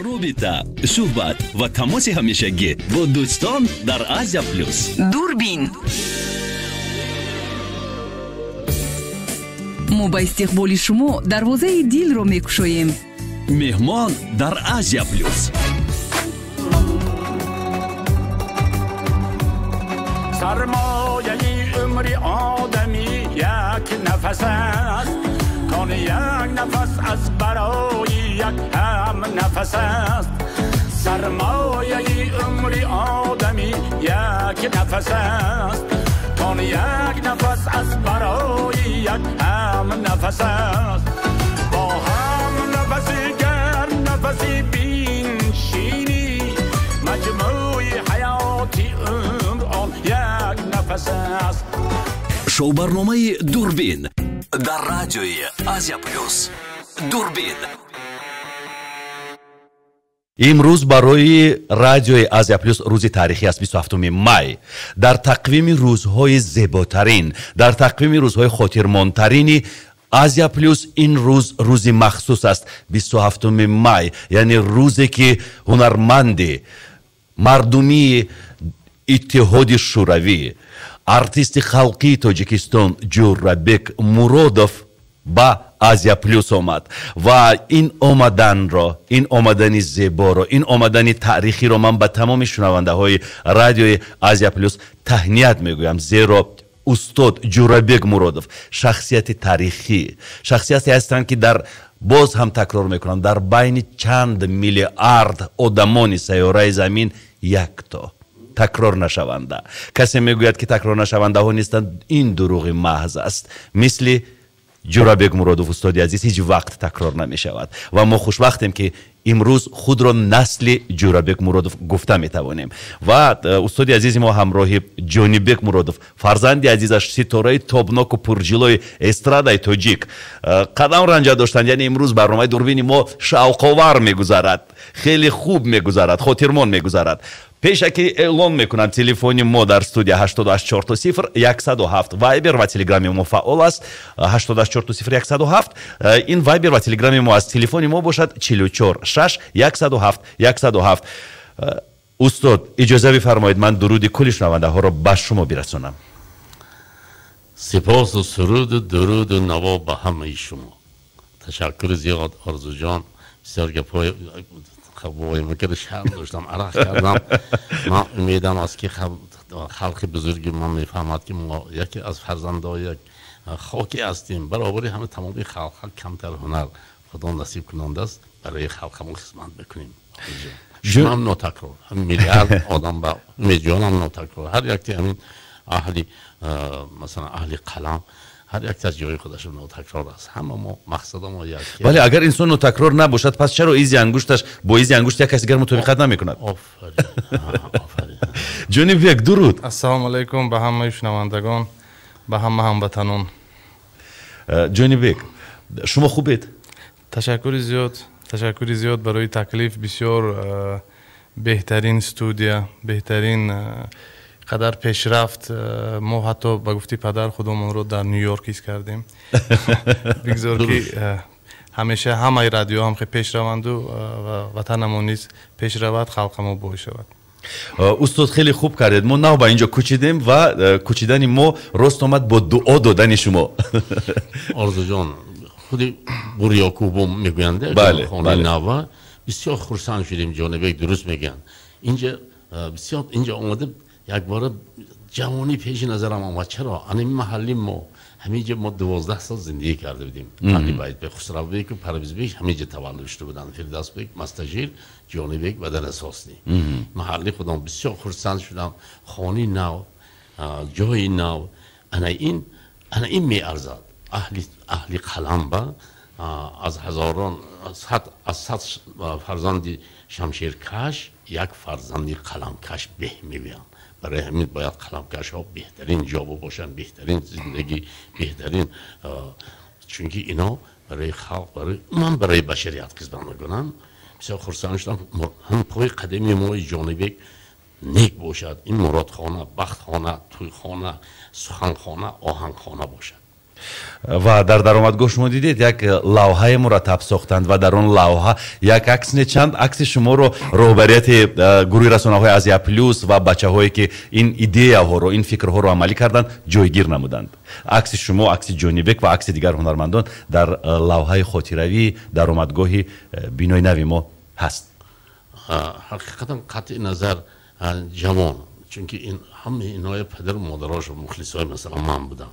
روبیتا، صحبت و تماس همیشگی با دوستان در آسیا پلوس. دوربین ما با استقبال شما دروازه دیل رو می‌گشاییم. مهمان در آسیا پلوس. سرمایه عمر آدمی یک نفس است، کان یک نفس از برای یک هم نفس است. سرمایه عمر آدمی یک نفس است، کان یک نفس از برای یک هم نفس است. با هم نفسی گر نفسی بین شینی، مجموع حیاتی عمر آن یک نفس است. شو برنامه دوربین در رادیوی آسیا پلوس. دوربین امروز برای رادیوی آسیا پلوس روز تاریخی است، 27 مای. در تقویم روزهای زیباترین، در تقویم روزهای خاطرماندترین آسیا پلوس این روز مخصوص است، 27 مای، یعنی روزی که هنرمند مردمی اتحاد شوروی ارتیست خلقی تاجیکستان جورابک مرودов با آسیا پلوس آمد و این آمدن زیبا را، این آمدن تاریخی را من به تمام شنونده های رادیوی آسیا پلوس تهنیت میگویم، زیرا استاد جورابک مرودов شخصیت تاریخی، شخصیتی هستند که در باز هم تکرار میکنم در بین چند میلیارد آدمان سیاره زمین یک تا تکرار نشونده. کسی میگوید که تکرار نشونده ها نیستند، این دروغ محض است. مثل جورابک مرودов استاد عزیز هیچ وقت تکرار نمیشود و ما خوشبختیم که امروز خود را نسل جورابک مرودов گفته میتوانیم. و استاد عزیز ما همراه جونیبک مرودов فرزند عزیزش ستاره تابناک و پرجلوی استرادای تاجیک قدم رنجه داشتند. یعنی امروز برنامه دوربین ما شوق‌آور میگذرد، خیلی خوب میگذرد، خاطرمون میگذرد. پیش که اعلان میکنم تلفن ما در استودیو 880 107 وایبر و تلگرام ما فعال است. 880 107 این وایبر و تلگرام ما از تلفن ما باشد 44 6 107 107. استاد اجازه بفرمایید من درود کل شنونده ها را به شما برسانم. سپاس و سرود و درود و نوا به همه شما. تشکر زیاد آرزو جان، بسیار گپای مکر شرم داشتم، عرق کردم. من امیدم است که خلق بزرگی من میفهمد که ما یکی از فرزندای یک خاکی هستیم، برابری همه تمامی خلق کمتر هنر خدا نصیب کننده است برای خلقمون خدمت بکنیم. شما هم ناتکرار، هم میلیارد آدم با میلیون هم ناتکرار، هر یک همین اهلی مثلا اهلی قلم هر یک از جای خودش ناتکرار است. همه ما مقصد ما یکیه. ولی اگر انسان ناتکرار نباشد پس چرا ایزی انگشتش با ایزی انگشت یک کسی دیگر مطابقت نمیکند؟ آفرین. جونیبک درود. السلام علیکم به همه شنوندگان، به همه هموطنان. جونیبک شما خوبید؟ تشکر زیاد برای تکلیف. بسیار بهترین استودیو، بهترین قدر پیشرفت. ما حتی با گفتی پدر خودمون رو در نیویورک ایست کردیم. بگذار که همیشه همه رادیو هم پیش روند و وطنمون نیز پیش رود، خلقمون بوی شود. استاد خیلی خوب کردید. ما نه با اینجا کوچیدیم و کوچیدن ما راست آمد با دعا دادن شما. آرزو جان خودی بوریاکوبو میگوینده. بله. نوا بسیار خرسند شدیم. جانبک درست میگن. اینجا بسیار اینجا اومده یک بار جوانی پیش نظرم آمد. چرا؟ این محلی ما همینجا ما 12 سال زندگی کرده بودیم. علی باید به خسرو بیک و پرویز بیک همینجا تولد شده بودن. فردوس بیک، مستجیر، جانی بیک و در اساسنی. محلی خودم بسیار خرسند شدم. خانی نو، جای نو. انا این می ارزد. اهلی قلم با از هزاران از صد فرزند شمشیر کش یک فرزندی قلم کش به میبینم. برای همین باید قلمکش ها بهترین جابو باشن، بهترین زندگی، بهترین، چونکه اینا برای خلق، برای بشریت خدمت میکنن. بسیار خرسند شدم. هم پای قدمی ما جانبک نیک باشد. این مرادخانه، بختخانه، تویخانه، سخنخانه، آهنگخانه باشد. و در درآمدگاه شما دیدید یک لوحه مرتب ساختند و در اون لوحه یک عکس نه چند عکس شما رو رهبریت گروه رسانه‌های آسیا پلوس و بچه‌هایی که این ایده ها رو این فکرها رو عملی کردند جایگیر نمودند. عکس شما، عکس جونی بک و عکس دیگر هنرمندان در لوحه خاطروی درآمدگاه بینای نوی ما هست. حقیقتا قطع نظر جوان، چون که این همه اینای پدر و مادرهاش و مخلصای مثلا من بودن.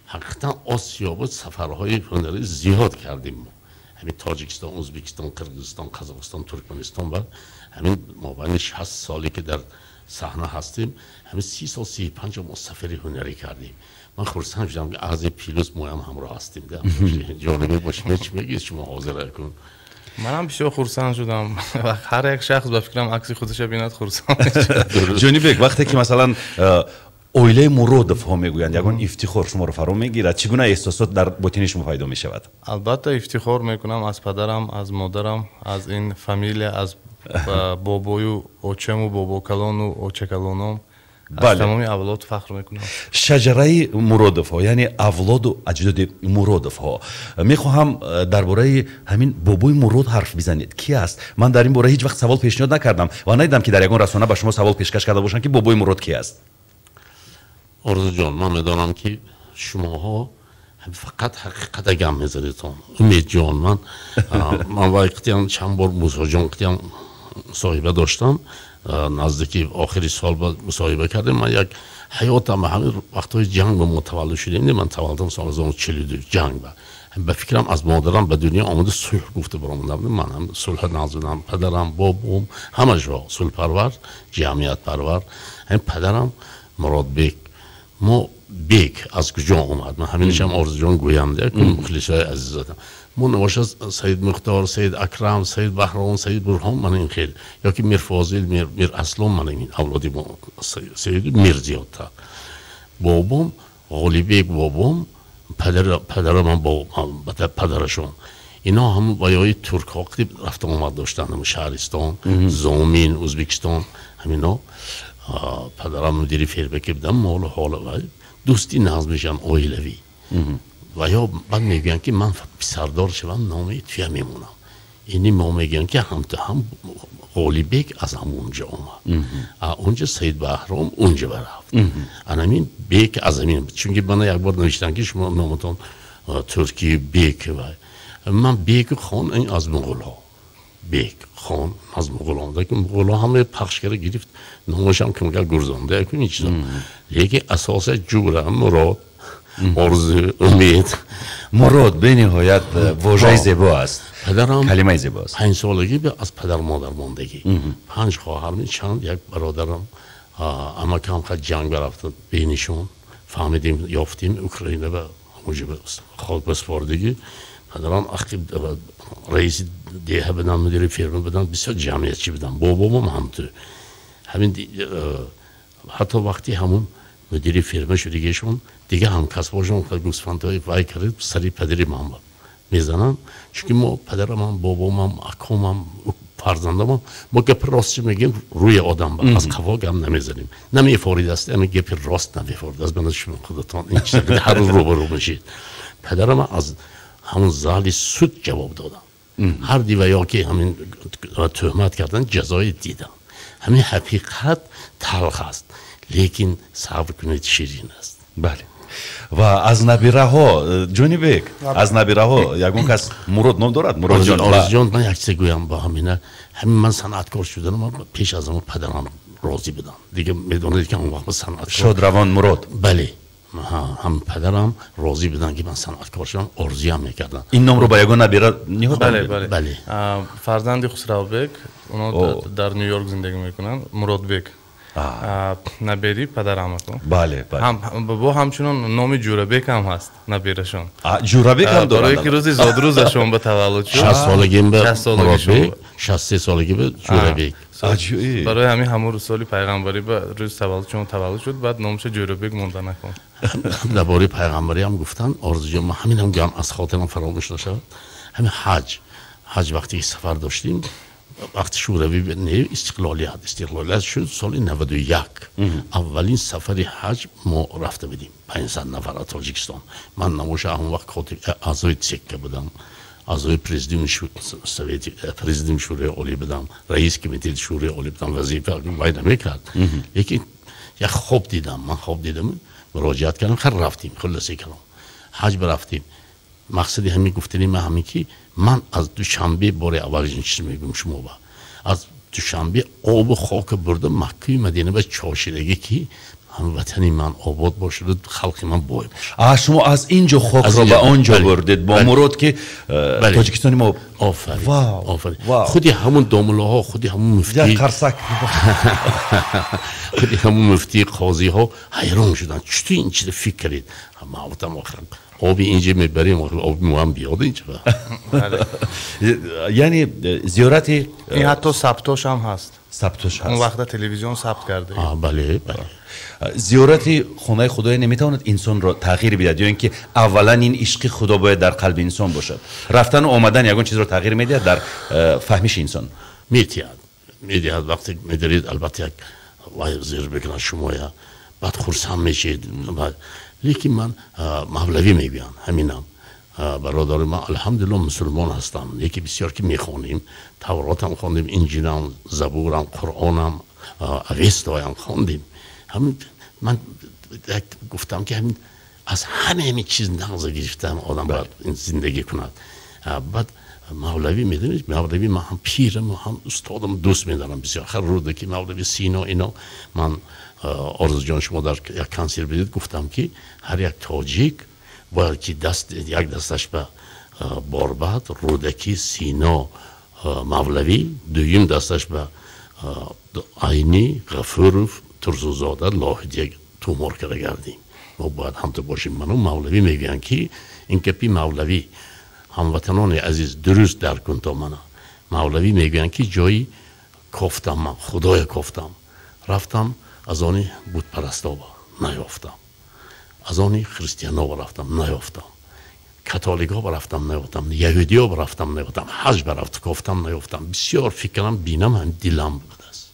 حقیقتا آسیا بود سفرهای هنری زیاد کردیم ما. همین تاجیکستان، ازبکستان، قرقیزستان، قزاقستان، ترکمنستان و همین مابین 60 سالی که در صحنه هستیم، همین 30 سال 35 ما سفری هنری کردیم. من خرسند شدم که از پیروز ما هم همراه هستیم. جانبه باشیم چی میگید شما حاضر کن. منم بسیار خرسند شدم و هر یک شخص با فکرم عکس خودش بیند خرسند میشه. جونی بک وقتی که مثلا اویله مرودف ها میگویند یگان افتخار شما رو فرا میگیرد، چگونه احساسات در باطن شما پیدا می شود؟ البته افتخار میکنم از پدرم، از مادرم، از این فامیل، از بابای و اوچم و بابا کلان و اوچه کلانم، از تمام اولاد فخر میکنم. شجره مرودف ها یعنی اولاد و اجداد مرودف ها، میخواهم درباره همین بابای مرود حرف بزنید. کی است؟ من در این باره هیچ وقت سوال پیشنهاد نکردم و ندیدم که در یگان رسانه به شما سوال پیشکش کرده باشن که بابای مرود کی است. آرزو جان، من میدانم که شماها فقط حقیقت گم میزنیدتان. امید جان، من وقتی هم چند بار موسی جان هم مصاحبه داشتم، نزدیکی آخری سال مصاحبه کردیم. من یک حیاتم همین وقتهای جنگ به متولد شدیم. من تولدم سال 1942 جنگ به فکرم از مادرم به دنیا آمده صلح گفته براموندم. من هم صلح نازدم، پدرم، بابام همه جا صلح پرور، جمعیت پرور. همین پدرم مراد بیک، ما بیک از کجا اومد؟ من همینش هم آرزو جان گوینده که مخلصای عزیزاتم ما نواش از سید مختار، سید اکرم، سید بهرام، سید برهان، من این خیلی یا که میر فاضل، میر اسلام، من این اولادی ما سید میر زیادتر. بابام غالی بیک، بابام پدر من با پدرشون اینا هم بایای ترک ها که رفت آمد داشتن، هم شهرستان، زامین، ازبکستان، همینا. پدرم مدیری فیربکی بودم، مال و حال و دوستی نظمشان اویلوی و یا بعد میگن که من پسردار شدم نامه توی میمونم. اینی ما میگن که هم تو هم غالی بیک از همونجا اومد، اونجا سید بهرام اونجا برفت. همین بیک از همین، چون که من یک بار نوشتن که شما نامتون ترکی بیک و من بیک خان این از مغول‌ها، بیک خان از مغولان که مغولان همه پخش کرده گرفت نامش هم که مگر گرزانده کنی چیزا، لیکن اساس جوره مراد آرزو امید مراد به نهایت واژه زیبا است، کلمه زیبا است. 5 سالگی به از پدر مادر ماندگی، 5 خواهر چند، یک برادرم اما که هم خد جنگ برفت بینشون، فهمیدیم یافتیم اوکراینه و موجب خود بسپاردگی. پدرم رئیس دیه بدن، مدیر فرمه بدن، بسیار جمعیتچی بدن. بابام هم تو همین حتی وقتی همون مدیر فرمه شدیگشون دیگه هم کسباشون که گوسفندهای وای کرد سری پدری من میزنن، چون ما پدرم هم بابام هم اکام هم فرزندم هم ما گپ راست میگیم روی آدم از قفا گم نمیزنیم، نمیفارید است، اما گپ راست نمیفارید از بنده شما خودتان این چیزا که هر رو میشید. پدرم از همون زالی سود جواب دادم، هر دیویا که همین تهمت کردن جزای دیدم. همین حقیقت تلخ است لیکن صبر کنید شیرین است. بله. و از نبیره ها جونی بیک، از نبیره ها یکون کس مراد نام دارد؟ مراد جان. آرزو جان، من یک چیز گویم با همینه، همین من صنعتکار شدم، من پیش از اون پدرم راضی بدم دیگه، میدونید که اون وقت صنعتکار شد روان مراد. بله، هم پدرم راضی بدن که من صنعتکار شدم، آرزوی هم میکردن. این نام رو با یگان نبیره نهاد؟ بله. فرزند خسرو بیک، اونا در نیویورک زندگی میکنن. مراد بیک نبیری پدرم هستم. بله. هم با همچنان نام جورابیک هم هست نبیرشون. جورابیک هم دارن. برای که روزی زادروزشون به تولد شد. 60 سالگی به مراد، 63 سالگی به جورابیک. برای همون سالی پیغمبری به روز تولدشون تولد شد، بعد نامش جورابیک مونده نکن. درباره پیغمبری هم گفتن آرزو جان، من همین هم از خاطرم فراموش نشد. همین حج وقتی سفر داشتیم وقتی شوروی نه استقلالیت شد سال 91 اولین سفر حج ما رفته بودیم 500 نفر از تاجیکستان. من نموشه اون وقت اعضای تسکه بودم، اعضای پرزیدنت شورای عالی بودم، رئیس کمیته شورای عالی بودم، وظیفه باید میکرد. لیکن یک خواب دیدم، من خواب دیدم مراجعت کردم، خیر رفتیم خلاصه کردم حج برفتیم. مقصدی همین گفتنی من همین که من از دوشنبه بار اول چیز میگم شما با از دوشنبه آب و خاک بردم مکه مدینه به چاشیدگی که هموطنی من آباد باشه و خلق من بای باشه. شما از اینجا خاک رو به آنجا بردید با مراد که تاجیکستانی ما. آفرین آفرین. خودی همون دامله ها، خودی همون مفتی خودی همون مفتی قاضی ها حیران شدن چطور این چیز فکر کردید. ما گفتم آخر آبی اینجا میبریم آبی ما هم بیاد اینجا. یعنی زیارتی این حتی ثبتش هم هست. ثبتش هست. اون وقت تلویزیون ثبت کرده. بله بله. زیارت خانه خدای نمیتواند انسان را تغییر بدهد یا اینکه اولا این عشق خدا باید در قلب انسان باشد؟ رفتن و آمدن یگان چیز را تغییر میدهد در فهمش انسان؟ میدهد وقتی میدارید البته یک وای زیر بکنه شما یا بعد خرسان میشید. لیکن من مولوی میگویم همینم برادر من الحمدلله مسلمان هستم. یکی بسیار که میخوانیم تورات هم خواندیم، انجیل هم، زبور هم، قرآن هم، اوستا هم خواندیم. همین من گفتم که همین از همین چیز نغز گرفتم آدم باید این زندگی کند. بعد مولوی میدونید مولوی من هم پیرم و هم استادم دوست میدارم بسیار. خیر روده که مولوی سینا اینا من آرزو جان شما در یک کنسر بدید گفتم که هر یک تاجیک باید که یک دستش به باربد، رودکی، سینا، مولوی، دویم دستش به عینی، غفورف، ترزوزاده، لاهدی تومار کرده گردیم. ما باید هم تو باشیم. منو مولوی میگن که این کپی مولوی هموطنان عزیز درست در کن تا منو. مولوی میگن که جایی کفتم من خدای کفتم رفتم از آنی بود پرستا با نیافتم، از آنی خریستیان ها رفتم نیافتم، کاتولیک ها رفتم نیافتم، یهودی ها رفتم نیافتم، حج برفت کفتم نیافتم. بسیار فکرم بینم هم دیلم بود است.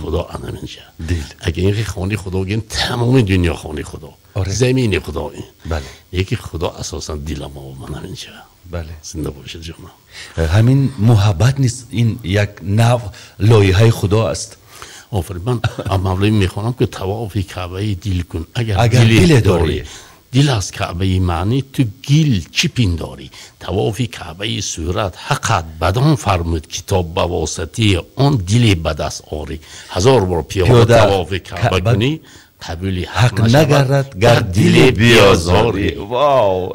خدا انمینجا دیل اگه این خانی خدا گیم تمام دنیا خانی خدا. زمین خدا این. بله. یکی خدا اساسا دیلم ها من همینجا. بله. زنده باشید جانم. همین محبت نیست، این یک نوع لایحه خدا است. آفرین. من مولوی میخوانم که طواف کعبه دیل کن. اگر دل داری دل از کعبه معنی تو گیل چی پینداری؟ طواف کعبه صورت حقت بدان فرمود کتاب به واسطه آن دل بدست آری. 1000 بار پیاده طواف کعبه کنی قبولی حق نگردد گر دل بیازاری. واو.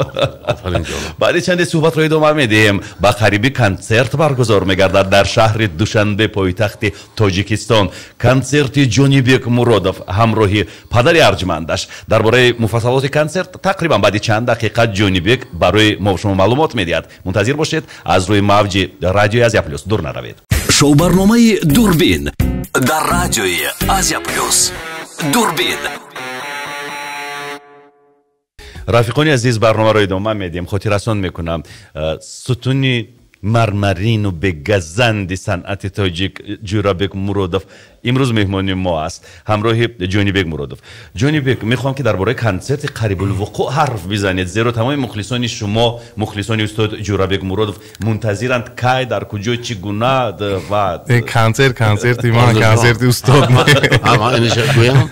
بعد چند صحبت رو ادامه میدیم. با قریبی کنسرت برگزار میگردد در شهر دوشنبه پایتخت تاجیکستان. کنسرت جونی بیک مرادوف همراهی پدر ارجمندش. درباره مفصلات کنسرت تقریبا بعد چند دقیقه جونی بیک برای ما شما معلومات میدهد. منتظر باشید. از روی موج رادیو آسیا پلوس دور نروید. شو برنامه دوربین در رادیوی آسیا پلوس. دوربین. رفیقانی عزیز برنامه را ادامه میدیم. خاطررسان میکنم ستونی مرمرین و بگزند صنعت تاجیک جورابک مرادوف امروز مهمانی ما است همراه جونی بیگ مرادوف. جونی بیگ میخوام که درباره کنسرت قریب الوقوع حرف بزنید، زیرا تمام مخلصان شما مخلصان استاد جورابک مرادوف منتظرند که در کجا چگونه و کنسرت ایمان کنسرت استاد اما اینش گویم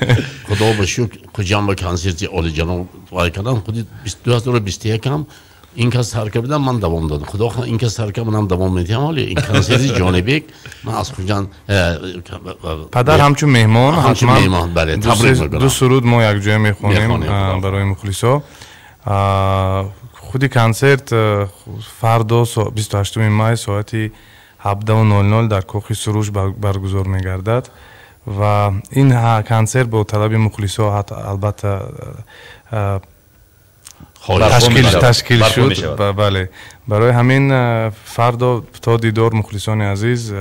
خدا به شکر کجام به کنسرت عالی جناب وای کردم خودی 2021 هم این کس سرکه بدم من دوام دادم. خدا خواهد این کس سرکه منم دوام میدیم. ولی این کنسرت جونی بیگ من از خودم پدر همچون مهمان حتما بله دو سرود ما یک جای میخونیم برای مخلصا. خودی کنسرت فردا 28 ماه ساعت 17:00 در کاخ سروش برگزار میگردد و این کنسرت با طلب مخلصا البته تشکیل شد. بله برای همین فردا تا دیدار مخلصان عزیز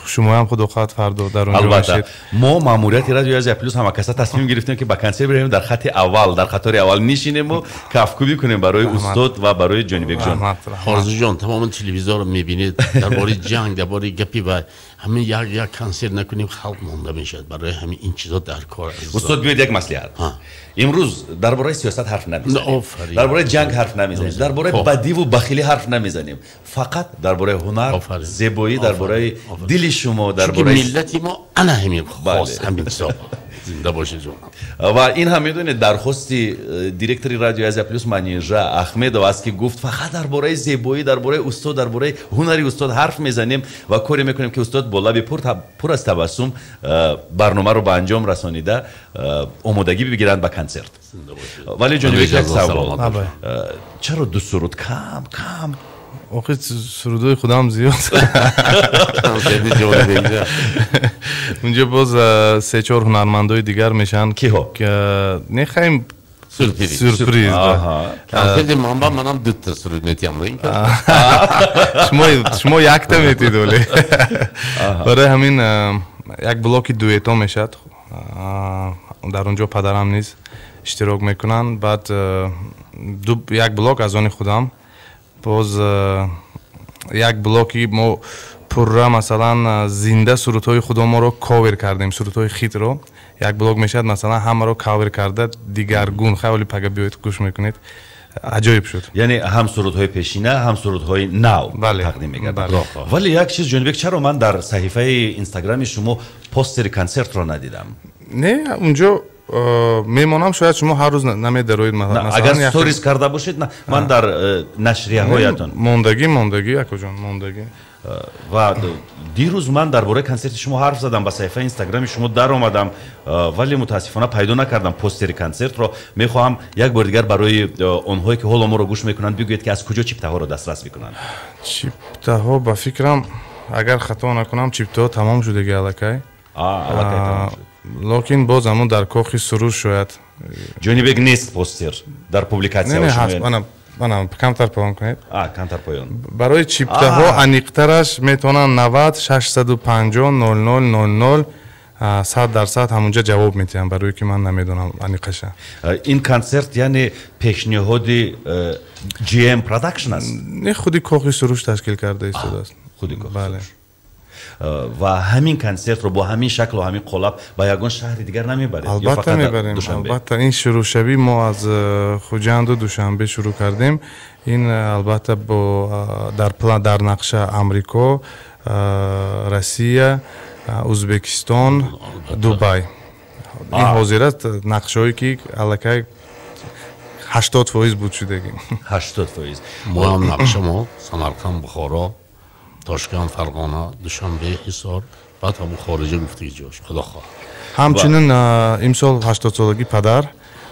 شما هم خود خواهد فردا در اونجا البته باشید. ما ماموریت رادیو آزیا پلوس هم کسا تصمیم گرفتیم که با کنسرت بریم در خط اول، در خطار اول نشینیم و کفکوبی کنیم برای استاد و برای جانی بیگ جان. آرزو جان تمام تلویزیون رو میبینید درباره جنگ، درباره گپی و همین یک کنسرت نکنیم خلق مونده میشه. برای همین این چیزا در کار. استاد بیاید یک مصلحت. امروز درباره سیاست حرف نمیزنیم، درباره جنگ حرف نمیزنیم، درباره بدی و بخیلی حرف نمیزنیم، فقط درباره هنر، زیبایی، درباره دل شما، درباره ملت ما انا همین خاص همین حساب زنده باشه جون. و این هم میدونید درخواستی دیرکتوری رادیو آزیا پلوس منیژه احمد است که گفت فقط درباره زیبایی، درباره استاد، درباره هنری استاد حرف میزنیم و کاری میکنیم که استاد با لب پر از تبسم برنامه رو به انجام رسانیده آمادگی بگیرند به کنسرت. ولی جان یک سوال، چرا دو سرود کم؟ آخه سرودای خودم زیاد. اونجا باز 3-4 هنرمندای دیگر میشن که نخواهیم سورپریز. کنسرت منم 2 تا سرود میتیم. شما یک تا میتید ولی برای همین یک بلاک دویتا میشد. در اونجا پدرم نیز اشتراک میکنن. بعد یک بلاک از آن خودم، باز یک بلاکی ما پرره مثلا زنده سرودهای خودم ما رو کاور کردیم، سرودهای خیت رو یک بلاک میشد مثلا همه رو کاور کرده دیگرگون. خیلی پگه بیایید گوش میکنید عجایب شد. یعنی هم سرودهای پیشینه هم سرودهای نو تقدیم می‌کردن. ولی یک چیز جان بیگ، چرا من در صفحه اینستاگرام شما پوستر کنسرت رو ندیدم؟ نه اونجا میمونم، شاید شما هر روز نمیدروید مثلا اگر ستوریز کرده باشید. نه من در نشریه هایتون موندگی اکو جان موندگی. و دیروز من درباره کنسرت شما حرف زدم، با صفحه اینستاگرام شما در اومدم ولی متاسفانه پیدا نکردم پوستر کنسرت رو. میخوام یک بار دیگر برای اونهایی که حال ما رو گوش میکنن بگویید که از کجا چیپته ها رو دسترس میکنن. چیپته ها با فکرم اگر خطا نکنم چیپته ها تمام شده گالکای. تمام شد. لکن باز همون در کاخی سروش شاید جانی بیگ نیست پوستر در پوبلیکاسیون. نه هست. منم کمتر پایان کنید. کمتر پایان. برای چیپته ها انیقترش میتونن 90 650 0000 100% همونجا جواب میتونم، برای که من نمیدونم انیقشه. این کنسرت یعنی پیشنهاد جی ام پروداکشن است؟ نه خودی کاخی سروش تشکیل کرده است. خودی کاخی بله. و همین کنسرت رو با همین شکل و همین قالب با یگان شهر دیگر نمیبرید؟ البته میبریم. البته این شروع شبی ما از خوجند و دوشنبه شروع کردیم. این البته با در نقشه امریکا، روسیه، ازبکستان، دبی. این حاضرت نقشه هایی که الکی 80% بود شدگیم. 80%. ما هم نقشه ما سمرقند، بخارا، تاشکند، فرغانه، دوشنبه، حصار، بعد همون خارجه گفته جاش خدا خواه. همچنین امسال 80 سالگی پدر،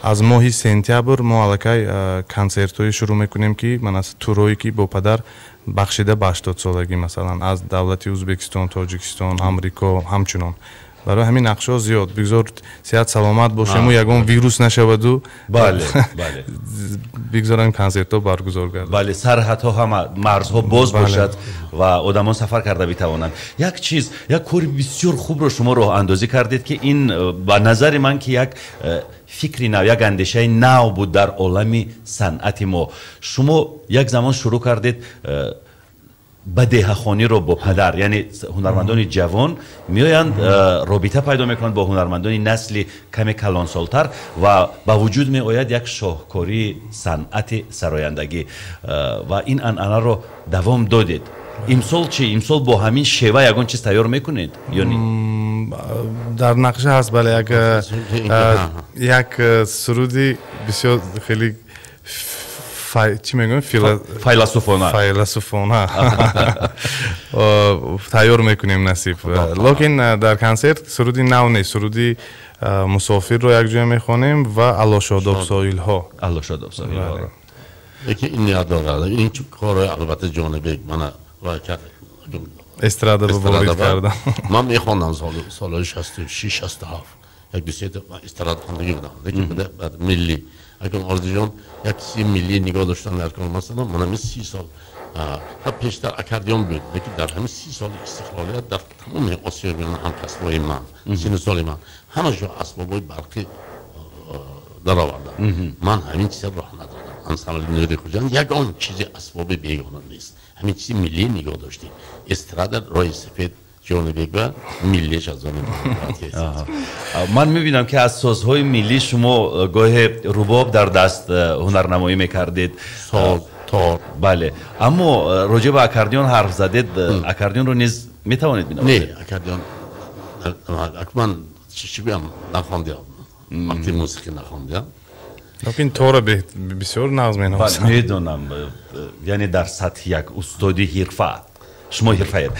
از ماه سپتامبر ما الکی کنسرت های شروع میکنیم که من از توروی که با پدر بخشیده به 80 سالگی مثلا از دولت ازبکستان، تاجیکستان، امریکا همچنان. برای همین نقشه زیاد بگذار صحت سلامت باشیم و یگان ویروس نشود و بله بگذاریم کنسرت ها برگزار گردد. بله سرحد ها هم مرزها باز باشد و آدمان سفر کرده بتوانند. یک چیز، یک کاری بسیار خوب رو شما راه اندازی کردید که این به نظر من که یک فکری نو، یک اندیشه نو بود در عالم صنعت ما. شما یک زمان شروع کردید بدیه خوانی رو با پدر، یعنی هنرمندان جوان میآیند رابطه پیدا میکنند با هنرمندان نسل کمی کلانسالتر و با وجود می آید یک شاهکاری صنعت سرایندگی و این انعنه رو دوام دادید. امسال چی؟ امسال با همین شیوه یگان چیز تیار میکنید یا نه؟ در نقشه هست بله. یک سرودی بسیار خیلی چی میگم فیلسوفانه تیار میکنیم نصیب. لکن در کنسرت سرودی نو نیست، سرودی مسافر رو یک جای میخونیم و الله شاداب ساحل ها. الله شاداب ساحل ها رو یکی این یاد دارم. این کار البته جان بیگ من استراده رو وارد کردم. من میخوندم سال 66 67 یک بسیار استراده خواندگی بودم، لیکن بعد ملی اگر آرزو جان یک سی ملی نگاه داشتن در کار مثلا من 30 سال پیشتر اکاردیون بود لیکن در همین 30 سال استقلالیت در تمام آسیا میان همکسبای من 30 سال من همه جا اسبابای برقی در آوردم من همین چیز راه ندادم انسان نوری خوجان یگان چیزی اسباب بیگانه نیست همین چیزی ملی نگاه داشتیم استرادا رای سفید جانبی و ملیش از آن من میبینم که از سازهای ملی شما گاه رباب در دست هنرنمایی میکردید تار بله اما راجع به اکاردیون حرف زدید اکاردیون رو نیز میتوانید بنوازید نه اکاردیون من چی بگم نخوندم وقتی موسیقی نخوندم لیکن تار بسیار نغز مینوازید میدونم یعنی در سطح یک استادی حرفه شما حرفه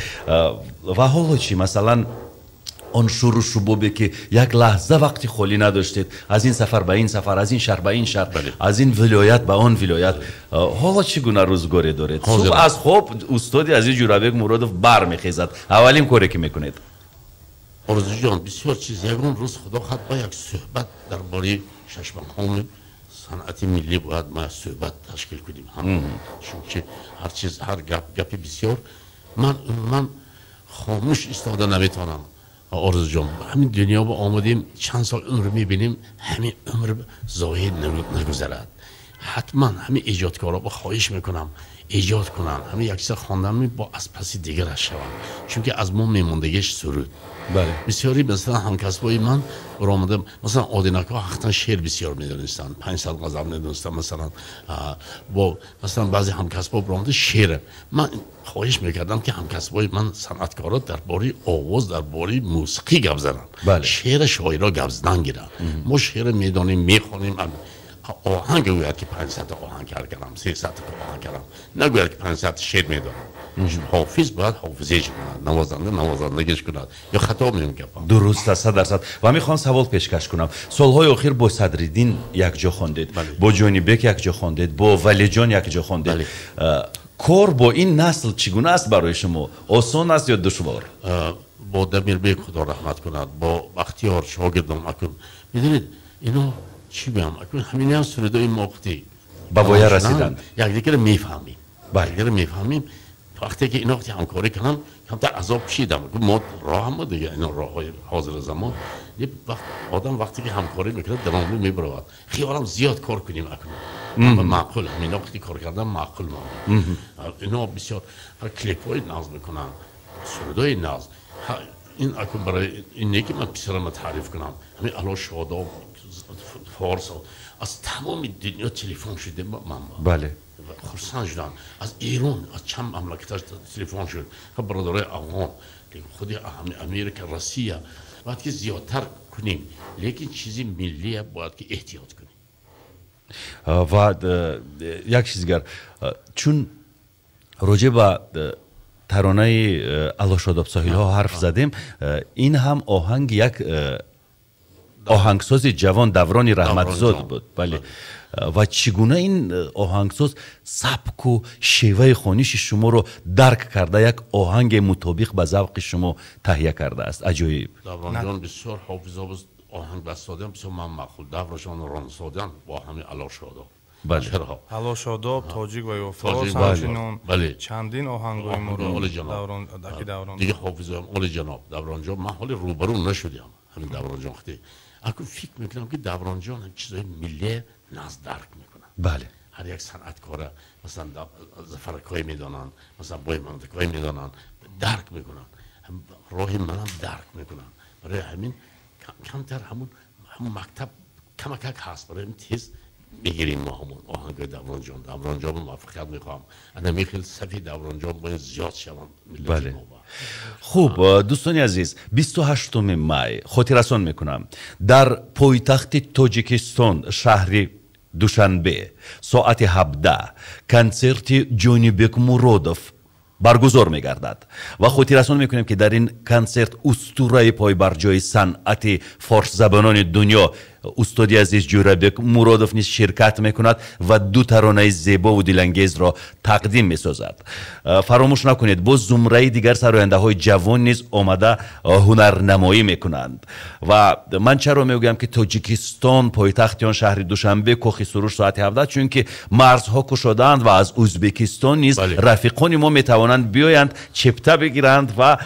و حالا چی مثلا آن شروع شبابه که یک لحظه وقتی خالی نداشتید از این سفر به این سفر از این شهر به این شهر از این ولایت به آن ولایت حالا چگونه روزگاری دارید صبح از خواب استادی از این جورابک مرادوف برمیخیزد اولین کاری که میکنید آرزو جان بسیار چیز یگان روز خدا خواهد با یک صحبت درباره ششمقام صنعت ملی باید ما صحبت تشکیل کنیم چون که هر چیز هر گپی بسیار من خاموش ایستاده نمیتونم آرزو جان همین دنیا با آمدیم چند سال عمر میبینیم همین عمر زاهد نگذرد حتما همین ایجادکارا با خواهش میکنم ایجاد کنن همین یکسر خواندن با از پس دیگر شوند چون که از ما میموندگیش سرود بله بسیاری مثلا همکسبای من برآمدم مثلا آدینکا حقیقتا شعر بسیار میدونستن 500 غزل میدونستن مثلا با مثلا بعضی همکسبا برآمده شعر من خواهش میکردم که همکسبای من صنعتکارا درباره آواز درباره موسیقی گپ زنن بله. شعر شاعرها گپ نگیرن ما شعر میدونیم میخونیم آهنگ گوید که 500 آهنگ کردم 300 آهنگ کردم نگوید که 500 شعر میدونم حافظ باید حافظیش کند نوازندگیش کند یا خطا میگم درست است 100% و میخوام سوال پیشکش کنم سالهای اخیر با صدرالدین یک جا خواندید با جانی بک یک جا خواندید با ولی جان یک جا خواندید کار با این نسل چگونه است برای شما آسان است یا دشوار با دمیر بک خدا رحمت کند با بختیار شاگردم اکن میدونید اینو چی بگم همین هم سردای موقتی با باید رسیدن یک دیگر میفهمیم دیگر میفهمیم وقتی که اینا وقتی همکاری کنم کمتر عذاب کشیدم ما راه هم دیگه اینا راه های حاضر زمان آدم وقتی که همکاری میکنه درآمد میبرود خیالم زیاد کار کنیم اکنون معقول همینا وقتی کار کردم معقول ما اینا بسیار کلیپ های ناز میکنن سردای ناز این اکنون برای اینه که من پسرم تعریف کنم همین الان شاداب فارس از تمام دنیا تلفن شده من بله خرسان شدن از ایران از چند مملکتش تلفن شد برادرای افغان خودی امریکا روسیه باید که زیادتر کنیم لیکن چیزی ملیه باید که احتیاط کنیم و یک چیز دیگر چون راجع به ترانه الا شاداب ساحل ها حرف زدیم این هم آهنگ یک آهنگساز جوان دوران رحمتزاد بود بله و چگونه این آهنگساز سبک و شیوه خوانش شما رو درک کرده یک آهنگ مطابق به ذوق شما تهیه کرده است عجایب دوران جان بسیار حافظه بود آهنگ بسادن بسیار من مخول دوران رانسادن با همین الا شاداب بله الا شاداب تاجیک و فارس همچنین چندین آهنگای ما دوران دیگه حافظه هم اول جناب دوران جان من حال روبرو نشدم همین دوران جان وقتی اکنون فکر میکنم که دوران جان هم چیزای ملی ناز درک میکنن بله هر یک صنعتکار مثلا زفرکای میدانن مثلا بای منطقای میدانن درک میکنن راه منم درک میکنن برای همین کمتر همون مکتب کمک هست برای همین تیز میگیریم ما همون آهنگ دوران جان موفقیت میخوام انا میخیل صفی دوران جان باید زیاد شوم بله خوب دوستانی عزیز 28 می خاطررسان میکنم در پایتخت تاجیکستان شهر دوشنبه ساعت 17 کنسرت جانی بک مرادوف برگزار میگردد و خاطررسان میکنیم که در این کنسرت اسطوره پای بر جای صنعت فارس زبانان دنیا استادی عزیز جورابک مرادوف نیز شرکت میکند و دو ترانه زیبا و دلانگیز را تقدیم میسازد. فراموش نکنید باز زمره دیگر سراینده های جوان نیز آمده هنرنمایی میکنند و من چرا میگم که تاجیکستان پایتخت آن شهر دوشنبه کاخ سروش ساعت 17 چون که مرزها گشادند و از ازبکستان نیز رفیقان ما میتوانند بیایند چپته بگیرند و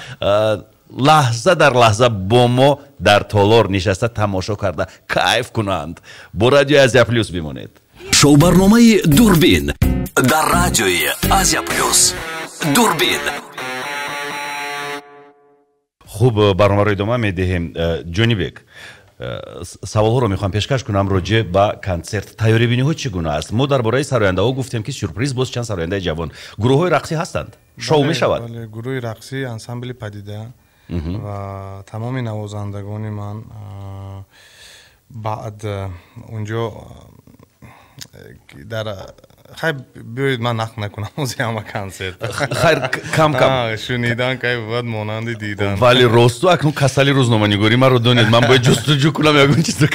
لحظه در لحظه با ما در تالار نشسته تماشا کرده کیف کنند. با رادیو آزیا پلوس بمانید. شو برنامه دوربین در رادیوی آزیا پلوس. دوربین. خوب برنامه رو ادامه میدهیم. جونی بیگ سوال ها رو میخوام پیشکش کنم راجع به کنسرت. تیاری بینی ها چگونه است؟ ما درباره سراینده ها گفتیم که سورپرایز باز چند سراینده جوان گروه های رقصی هستند. شو می شود. بله گروه رقصی انسامبل پدیده و تمام نوازندگان من بعد اونجا در خیر بیایید من نقل نکنم موزی همه کنسرت خیر کم شنیدن که باید مانند دیدن ولی راستو اکنون کسلی روزنامه‌نگاری من رو دونید من باید جستجو کنم یکون چیز رو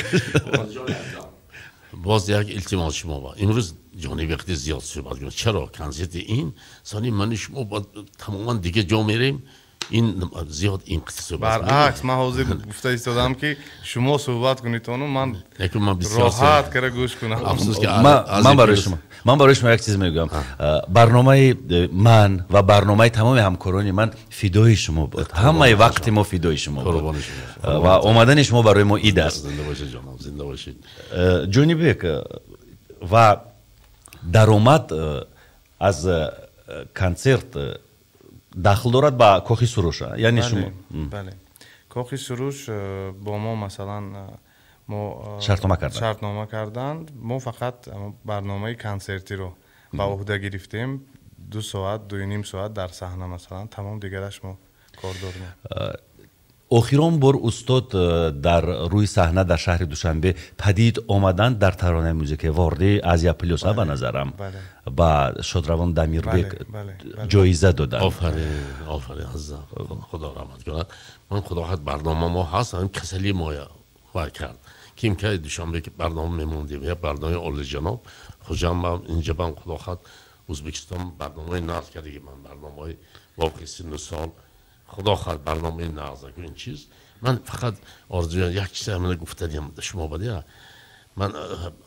باز یک التماس شما با امروز جانی وقتی زیاد صحبت کنم چرا کنسرت این ثانی من شما با تماما دیگه جا میریم این زیاد این قصه صحبت برعکس من حاضر گفته ایستادم که شما صحبت کنید اونو من راحت کرده گوش کنم. افسوس که من برای شما یک چیز میگم. برنامه من و برنامه تمام همکاران من فدای شما بود. همه وقت ما فدای شما بود و اومدن شما برای ما ایده است. زنده باشید جناب، زنده باشید. جونی بیک و درآمد از کنسرت داخل دارد با کاخ سروش یعنی شما بله کاخ سروش با ما مثلا ما شرطنامه کردند ما فقط برنامه کنسرتی رو با عهده گرفتیم 2 ساعت 2.5 ساعت در صحنه مثلا تمام دیگرش ما کار داریم. اخیران بار استاد در روی صحنه در شهر دوشنبه پدید آمدند در ترانه موزیک وارده آزیا پلوس به نظرم با شادروان دمیربک جایزه دادند. آفرین عزیزم خدا رحمت کند. من خدا خواهد برنامه ما هست هم کسلی ما کرد کیم که دوشنبه که برنامه میموندیم یا برنامه اول جناب خوشم اینجا بام خدا خواهد ازبکستان برنامه نقد کرده که من برنامه واقعی 39 سال خدا خواهد برنامه نقض که این چیز من فقط آرزوی یک چیز همینه گفتم شما بده من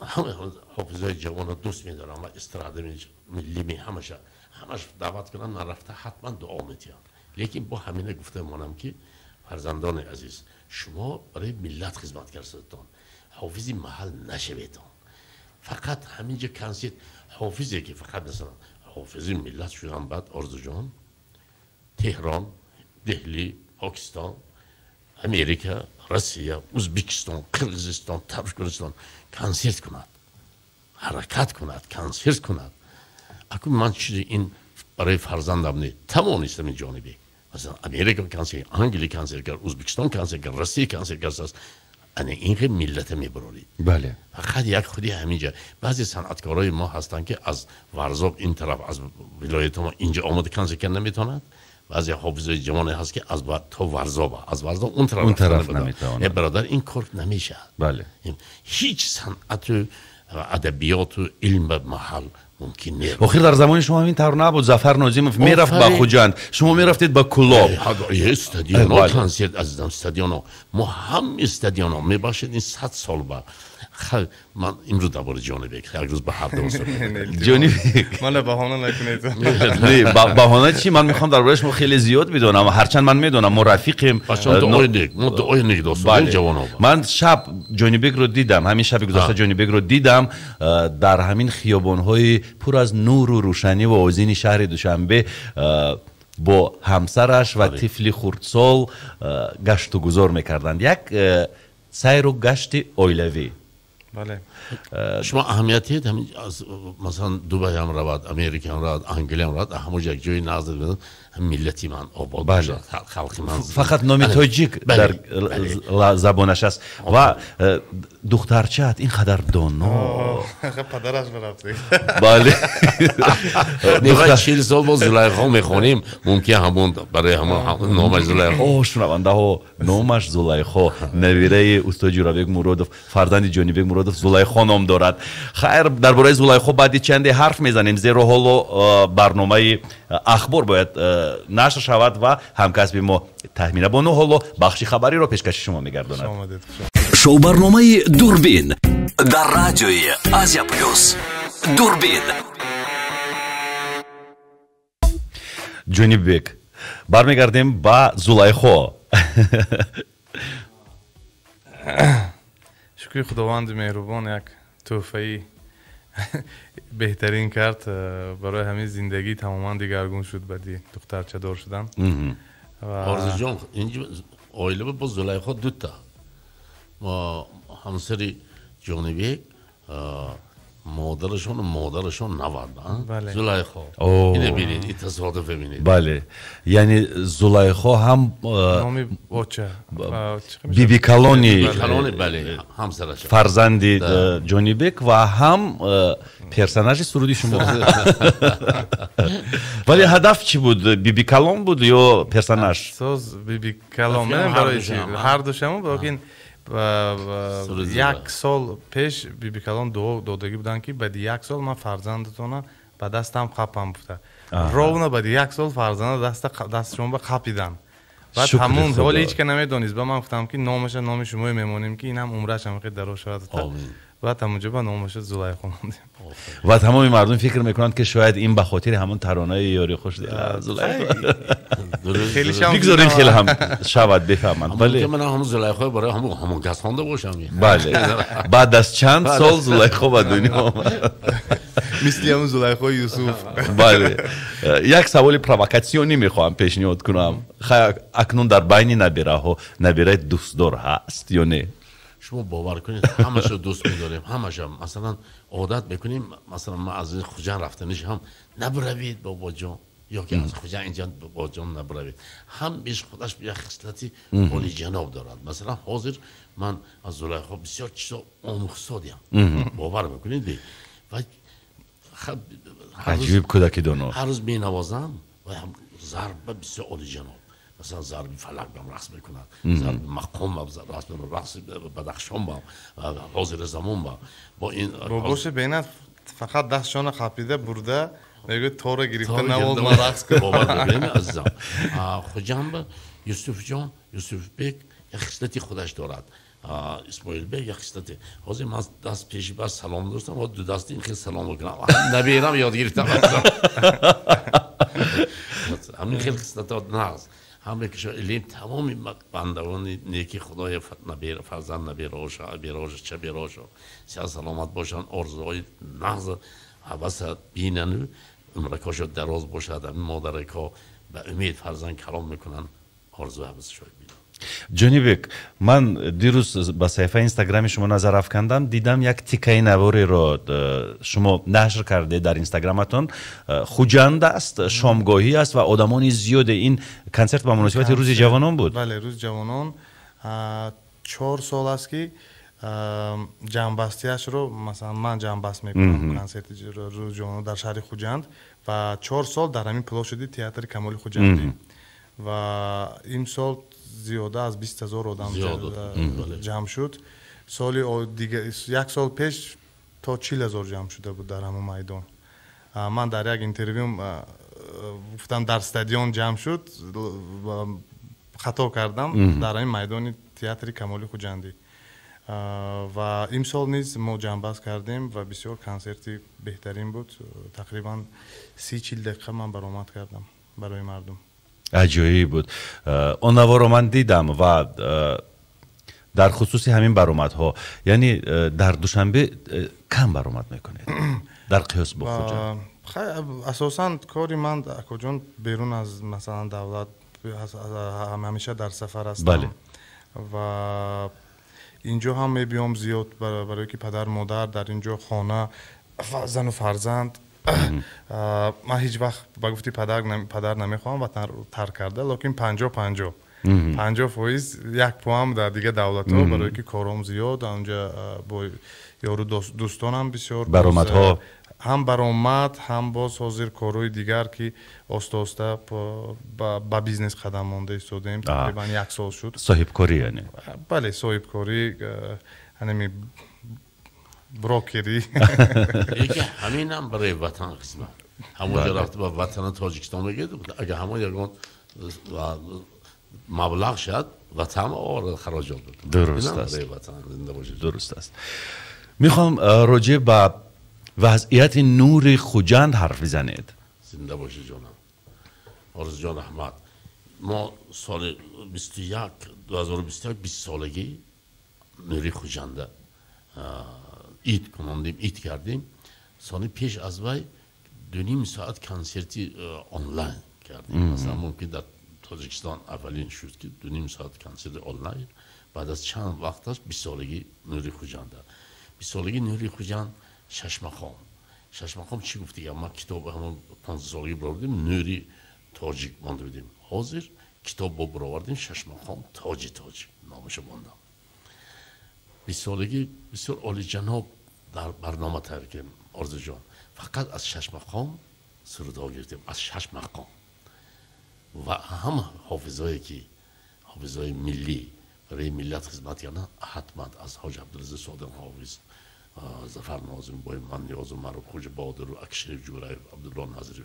همه حافظای جوان دوست میدارم و استراده ملی همش دعوت کنم نرفته حتما دعا میتیم لیکن با همینه گفته مانم که فرزندان عزیز شما برای ملت خدمت کردتون حافظی محل نشویتون فقط همینجا کنسیت حافظی که فقط مثلا حافظی ملت شدن بعد آرزو جان تهران دهلی، پاکستان، امریکا، روسیه، ازبکستان، قرقیزستان، ترکمنستان کنسرت کند، حرکت کند، کنسرت کند. اکنون من چیزی این برای فرزندم نه توانستم این جانبی مثلا امریکا کنسرت، انگلیس کنسرت کرد، ازبکستان کنسرت کرد، روسیه کنسرت کرد. انا اینکه ملت میبرید. بله. فقط یک خودی همینجا بعضی صنعتکارای ما هستن که از ورزاب این طرف از ولایت ما اینجا آمده کنسرت کردن نمیتونند. بعضی حافظای جوانی هست که از تا ورزاب از ورزاب اون طرف نمیتونه. برادر این کار نمیشه. بله. هیچ صنعت و ادبیات و علم به محل ممکن نیست. آخر در زمان شما همین طور نبود. ظفر ناظمов میرفت با خوجند. شما میرفتید با کلاب. استادیوم کنسرت عزیزم استادیوم ما هم استادیوم میباشید این 100 سال بعد. من امروز درباره جانی بیگ یک روز به هر دوست جانی بیگ من بهانه نکنید. نه بهانه چی من میخوام درباره شما خیلی زیاد بدونم هرچند من میدونم ما رفیقیم دعای نیک دوستان جوانان من شب جانی بیگ رو دیدم همین شب گذشته جانی بیگ رو دیدم در همین خیابان‌های پر از نور و روشنی و آذین شهر دوشنبه با همسرش و طفلی خردسال گشت و گذار میکردند یک سیر و گشت اویلوی بله شما اهمیتی همین مثلا دبی هم رود، امریکا هم رود، انگلیس هم رود، همون یک جای نازل بدن ملتی من آباد بشه، خلقی من فقط نام تاجیک در زبانش است و دخترچه‌ات اینقدر دانا پدرش برفته بله میخوای 40 سال با زلیخا میخونیم ممکن همون برای همون نامش زلیخا شنونده ها نامش زلیخا نویره استاد جورابک مرادوف فرزند جانی بک مرادوف زلیخا نام دارد خیر درباره زلیخا بعد چند حرف میزنیم زیرا حالا برنامه اخبار باید نشر شود و همکسب ما تهمینه بانو حالا بخشی خبری را پیشکش شما میگرداند شو برنامه دوربین در رادیوی آسیا پلوس دوربین جونی بک برمیگردیم با زلیخا شکر خداوند مهربان یک تحفه بهترین کرد برای همین زندگی تماما دیگرگون شد بعدی دخترچه دار شدن آرزو جان اینجا عائله با زلیخا دوتا و همسری جانبی مادرشون نوردن زلیخا اینه بینید این تصادف ببینید بله یعنی زلیخا هم نامی بچه بیبی کلونی بله همسرش فرزندی جونی بک و هم پرسناژ سرودی شما ولی هدف چی بود بیبی کلون بود یا پرسناژ ساز بیبی کلون برای چی هر دوشمون باقین یک سال پیش بیبی کلون دادگی بودن که بعد یک سال من فرزندتون به دستم خپم بوده رونا بعد یک سال فرزند دست شما خپیدن بعد همون حال هیچ که نمیدونید با من گفتم که نام شما میمونیم که اینم عمرش هم خیلی دراز شد بعد همونجا با نامش زلیخا خوندیم و تمام مردم فکر میکنند که شاید این به خاطر همون ترانه یاری خوش زلیخا خیلی بگذارین خیلی هم شود بفهمند ولی من همون زلیخا برای همون کس خوانده باشم بله بعد از چند سال زلیخا به دنیا آمد مثل همون زلیخا یوسف بله یک سوال پرووکاسیونی میخوام پیشنهاد کنم اکنون در بین نبیره دوستدار هست یا نه شما باور کنید همش رو دوست می‌داریم همش هم مثلا عادت میکنیم مثلا ما از خوجان رفتنش هم نبروید بابا جان یا که از خوجان اینجا بابا جان نبروید هم بیش خودش به خصلتی عالی جناب دارد مثلا حاضر من از زلیخا بسیار چیزا آموختم باور میکنید و عجیب کودکی دانو هر روز مینوازم و هم ضرب بسیار عالی جناب مثلا ضرب فلک بهم رقص میکنن ضرب مقام بهم رقص بدخشان بهم حاضر زمان بهم با این باباش بینت فقط دستشان خپیده برده میگه تو رو گرفته نواز ما رقص کن باور ببین عزیزم خوجم با یوسف جان یوسف بک یک خصلتی خودش دارد اسماعیل بک یک خصلتی حاضر من دست پیشی بس سلام داشتم و دو دستی این خیلی سلام میکنم نبیرم یاد گرفتم همین خیلی خصلتات ناز همه که شاید تمامی بندگان نیکی خدای فرزند نبیراشا چه بیراشا سیاه سلامت باشن آرزوهای نغز حوث بینن عمرکاشا دراز باشد همین مادرکا به امید فرزند کلام میکنن آرزو حوث شاید بینن جونی بک من دیروز با صفحه اینستاگرام شما نظر افکندم دیدم یک تیکه نواری رو شما نشر کرده در اینستاگرامتون خوجند است شامگاهی است و آدمانی زیاده این کنسرت با مناسبت روز جوانان بود بله روز جوانان 4 سال است که جنبستیش رو مثلا من جنبست میکنم کنسرت روز جوانان در شهر خوجند و 4 سال در همین پلا شدی تئاتر کمال خوجندی و این سال زیاده از 20,000 آدم جمع شد سال دیگه یک سال پیش تا 40,000 جمع شده بود در همون میدان من در یک اینترویو گفتم در استادیوم جمع شد خطا کردم در این میدان تئاتر کمال خوجندی و این سال نیز ما جنبش کردیم و بسیار کنسرتی بهترین بود تقریبا 30-40 دقیقه من برآمد کردم برای مردم عجیبی بود اون نوار رو من دیدم و در خصوص همین برآمدها یعنی در دوشنبه کم برآمد میکنید در قیاس با خوجند اساساً کاری من کجان بیرون از مثلا دولت همیشه در سفر هستم بله. و اینجا هم میبیام زیاد برای که پدر مادر در اینجا خانه زن و فرزند من هیچ وقت با گفتی پدر نمیخوام وطن رو ترک کرده لیکن 50% یک پوام در دیگه دولت ها برای که کارم زیاد اونجا با یارو دوستانم بسیار برآمدها هم برآمد هم باز حاضر کارهای دیگر که آسته با بیزنس قدم مانده ایستادیم تقریبا 1 سال شد صاحب کاری یعنی بله صاحب کاری همین بروکری یکی همین هم برای وطن قسمت همونجا رفته با وطن تاجیکستان بگید اگه همون یکون مبلغ شد وطن آور خراجات بود درست است درست است میخوام راجع به وضعیت نور خوجند حرف بزنید. زنده باشی جانم. آرزو جان احمد ما سال 2021 20 سالگی نوری خوجنده اید کنندیم اید کردیم سال پیش از وی 2.5 ساعت کنسرتی آنلاین کردیم مثلا ممکن در تاجیکستان اولین شد که 2.5 ساعت کنسرت آنلاین بعد از چند وقت است 20 سالگی نوری خوجنده 20 سالگی نوری خوجند ششمخام چی گفتی؟ ما کتاب همون 15 سالگی بردیم نوری تاجیک مانده بودیم حاضر کتاب با برآوردیم ششمخام تاجی نامش ماندم 20 سالگی بسیار عالی جناب در برنامه تر کردیم آرزو جان فقط از ششمخام سرودها گرفتیم از ششمخام و هم حافظایی که حافظای ملی برای ملت خدمت کردن حتما از حاج عبدالعزیز صادق حافظ ظفر ناظم با من نیاز و معروف خوج بادر و اکشریف جورای عبدالله نظری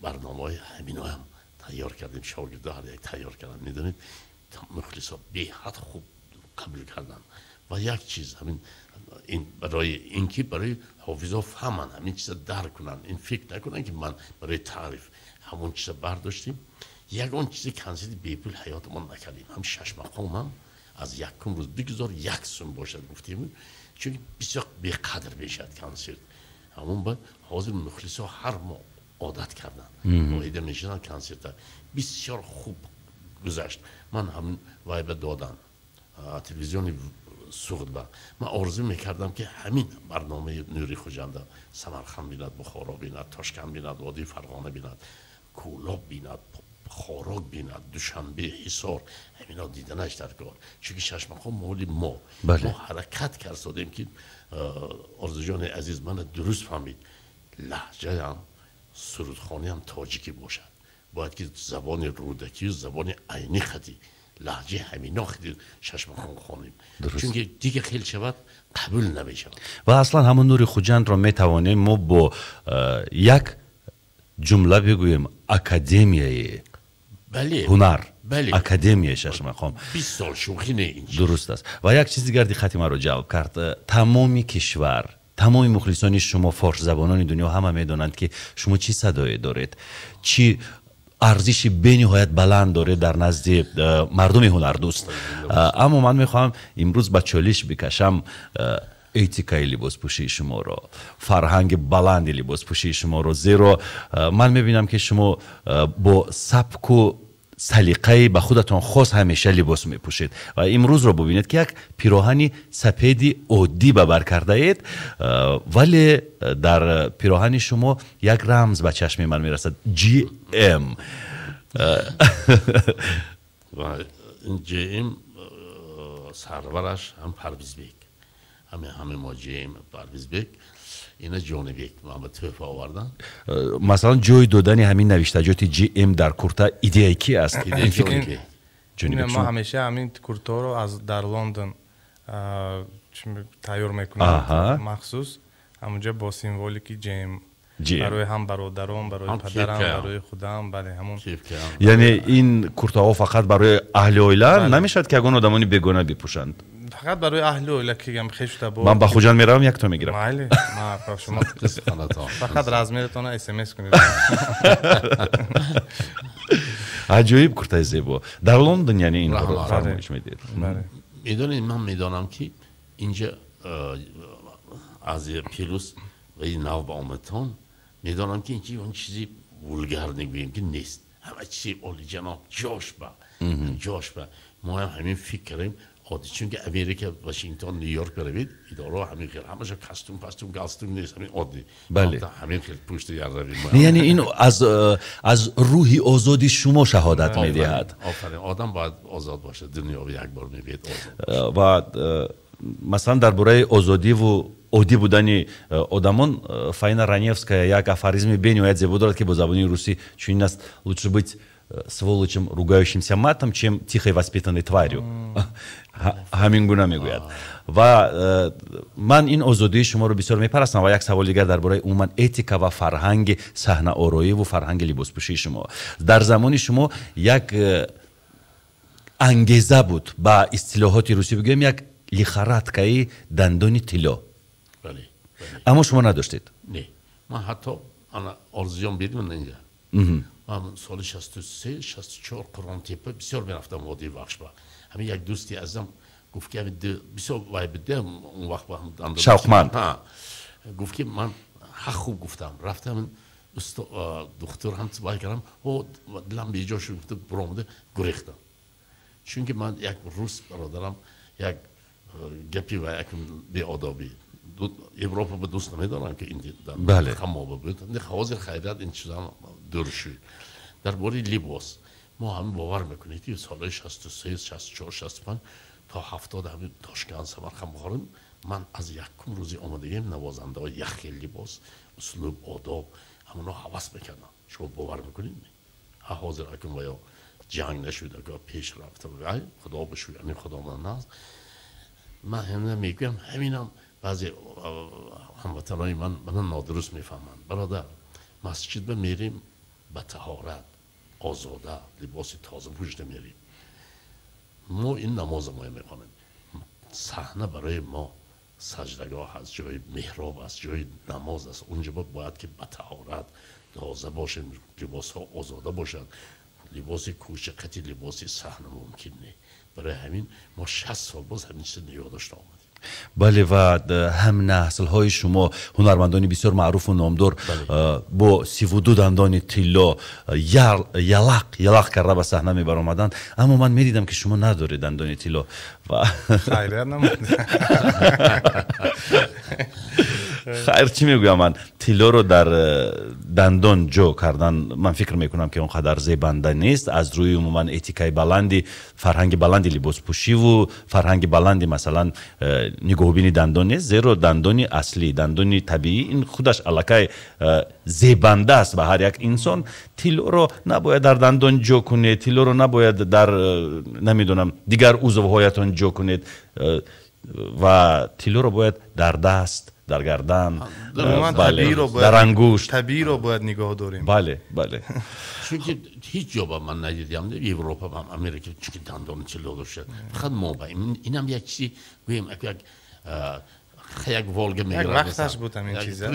برنامه های همین هم تیار کردیم شاگرده هر یک تیار کردن میدونید مخلصا به حد خوب قبول کردن و یک چیز همین این برای اینکه برای حافظا فهمن همین چیز درک کنن این فکر نکنن که من برای تعریف همون چیز برداشتیم یگان چیزی کنسرت بیپول حیاتمون نکردیم هم ششمخام هم از یکم روز بگذار یک سون باشد گفتیم چون بسیار بی‌قدر بشد کنسرت همون با حاضر مخلصا هر ماه عادت کردن واحد میشدن کنسرت بسیار خوب گذشت من همین وایب دادن تلویزیونی سوخت با من آرزو میکردم که همین برنامه نوری خوجنده سمرقند بیند بخارا بیند تاشکند بیند وادی فرغانه بیند کولاب بیند خاراک بیند دوشنبه حصار همینا دیدنش در کار چون ششمخام مولی ما حرکت کردیم که آرزو جان عزیز من درست فهمید لهجه هم سرودخانی هم تاجیکی باشد باید که زبان رودکی و زبان عینی خدی لهجه همینا خدی ششمخام خانیم چون که دیگه خیلی شود قبول نمیشود و اصلا همون نوری خوجند را میتوانیم ما با یک جمله بگوییم اکادمیای هنر اکادمیای ششمخام 20 سال شوخی نه اینجا درست است و یک چیز دیگر دقت مرا جلب کرد تمامی کشور تمامی مخلصان شما فارس زبانان دنیا همه میدانند که شما چی صدایی دارید چی ارزشی بینهایت بلند داره در نزد مردم هنردوست اما من میخوام امروز با چالش بکشم ایتیکای لباس پوشی شما را فرهنگ بلند لباس پوشی شما را زیرا من میبینم که شما با سبک و سلیقه به خودتان خاص همیشه لباس میپوشید و امروز را ببینید که یک پیراهن سپیدی عادی به بر کرده اید ولی در پیراهن شما یک رمز به چشم من میرسد جی ام و این جی ام سرورش هم پرویز بیگ همه ما جی ام پرویز بیگ اینا جون بیگ محمد توفیق آوردن مثلا جوی دادن همین نوشتجات جی ام در کورتا ایده کی است این فکر ما همیشه همین کورتا رو از در لندن تیار میکنیم مخصوص همونجا با سیمبولیکی جی ام برای هم برادران برای پدرم برای خودم بله همون یعنی این کورتاها فقط برای اهل عائله نمیشد که اگه آدمانی بیگانه بپوشند فقط برای اهل عائله که هم خیلی شده من با خوجان میرم یک تا میگیرم بله ما شما فقط رزمیرتون اس ام اس کنید عجیب کورتای زیبا در لندن یعنی این رو فرمایش میدید میدونید من میدانم که اینجا از پیروز و این نو با آمدتان میدانم که اینجا اون چیزی ولگر نگویم که نیست همه چیزی عالی جناب جاش با ما هم همین فکر کریم عادی، چون که امریکا واشنگتن نیویورک بروید اداره همین خیلی همش کاستوم نیست، همین عادی. بله. همین خیلی پشت یار روید. یعنی این از روحی آزادی شما شهادت میدهد. آفرین. آدم باید آزاد باشه، دنیا رو یک بار میبینید آزاد. و مثلا درباره آزادی و عادی بودن آدمان Фаина Раневская یک афоризм бениует зебо дорад, ки бо забони руси чунин аст: лучше быть сволочем, ругающимся матом, чем тихой воспитанной тварью. ҳамин гуна мегӯяд. ва ман ин озодии шуморо бисёр мепарастам. ва як савол дигар дарбораи умуман этика ва фарҳанги саҳнаороиву фарҳанги либоспӯшии шумо. дар замони шумо як ангеза буд, ба истилоҳоти русӣ бигӯем, як лихараткаи дандони тилло. اما شما نداشتید؟ نه، من حتی آرزوام بیدم اینجا. من سال 63 64 قرآن تیپه بسیار میرفتم وادی بخشبا. همین یک دوستی ازم گفت که بسیار وای بده اون وقت با هم دندان. شوقمند. گفت که من حق خوب گفتم. رفتم دکتر هم وای کردم و دلم بیجا شد برآمده گریختم. چون که من یک روز برادرم یک گپی و یک بی‌آدابی اروپا به دوست نمیدارم که این بله. خمابه بود. نه حاضر خیرات این چیزا درشی. درباره لباس ما هم باور میکنید که سال 63 64 65 تا 70 همین تاشکند سمرقند بخوریم. من از یکم روزی آمدگیم نوازنده های یخی لباس اسلوب آداب همونا حواس میکردم. شما باور میکنید نه؟ حاضر اکنون و یا جنگ نشود که پیش رفته و خدا بشوی یعنی خدا من ناز. من هم میگم همینم بعضی هموطنای من نادرست میفهمند. برادر مسجد به میریم به طهارت آزاده لباس تازه پوشیده میریم. ما این نماز ما میخوانیم. صحنه برای ما سجدگاه است، جای محراب است، جای نماز است. اونجا باید که به طهارت تازه باشیم، لباس ها آزاده باشد. لباس کوچکتی لباس صحنه ممکن نه. برای همین ما 60 سال باز همین چیز نگاه داشته آمدیم. بله و هم نسل های شما هنرمندانی بسیار معروف و نامدار با 32 دندان طلا یلق کرده به صحنه می برآمدند. اما من می دیدم که شما ندارید دندان طلا و خیلی نمود. خیر چی میگویم من طلا رو در دندان جو کردن من فکر میکنم که اونقدر زیبنده نیست. از روی عموما اتیکای بلندی فرهنگ بلندی لباس پوشی و فرهنگ بلندی مثلا نگاهبینی دندان نیست. زیرا دندانی اصلی دندانی طبیعی این خودش الکای زیبنده است به هر یک انسان. طلا رو نباید در دندان جو کنید، طلا رو نباید در نمیدونم دیگر عضوهایتان جو کنید و طلا رو باید در دست در گردن در انگشت طبیعی رو باید نگاه داریم. بله بله. چون که هیچ جا با من ندیدم در اروپا و امریکا چون که دندان طلا داشته. فقط ما با اینم یک چیزی گویم یک والگه میگیرم. یک وقتش بود همین چیزا